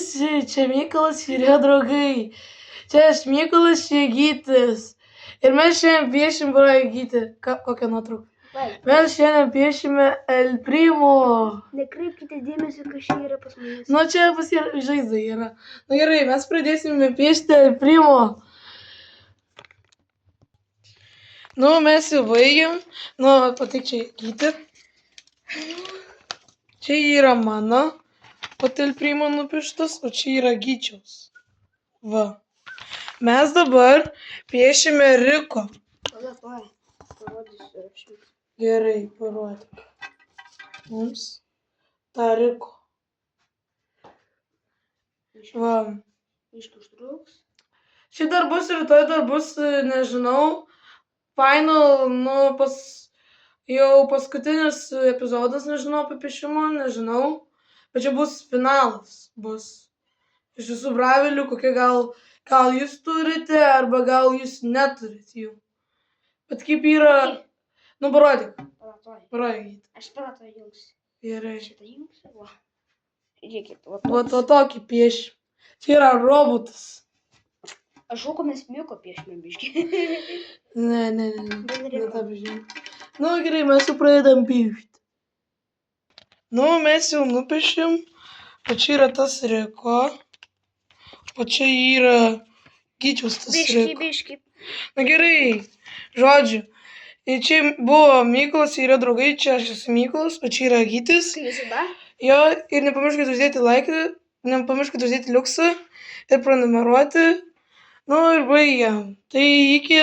visi, čia Mykolas ir jo draugai. Čia aš Mykolas, čia Gytis. Ir mes šiandien piešim, broliai Gyti. Kokią nuotrauką? Mes šiandien piešime El Primo. Nekreipkite dėmesio, kas čia yra pas mumis. Nu, čia pas žaizda yra. Na gerai, mes pradėsime piešti El Primo. Nu, mes jau baigiam. Nu, patik čia Gyti. Čia yra mano El Primo nupieštas, o čia yra Gyčiaus. Va. Mes dabar piešime Riko. Parodysiu aš jums. Gerai, parodyk. Mums tą Riko. Va. Iš užtruks. Šį dar bus rytoj, dar bus, nežinau, final, nu, jau paskutinis epizodas, nežinau, apie piešimo, nežinau. Bet čia bus finalas, bus iš visų bravelių, kokie gal jūs turite, arba gal jūs neturit jų. Bet kaip yra, nu, parodyk. Parodyk. Aš parodysiu jums. Gerai. Šitą jums. Va. Žiūrėkit. Va to tokį pieši. Čia yra robotas. Aš žinau, mes Miko piešime biškį. Ne, tą piešime. Nu, gerai, mes jau pradedam piešti. Nu, mes jau nupiešėm, o čia yra tas Riko, o čia yra Gyčiaus tas Riko. Biškį. Na gerai, žodžiu. Ir čia buvo Mykolas, yra draugai, čia aš esu Mykolas, o čia yra Gytis. Visada. Jo, ir nepamirškite uždėti laiką, nepamirškite uždėti liuksą ir prenumeruoti. Nu ir baigiam. Tai iki.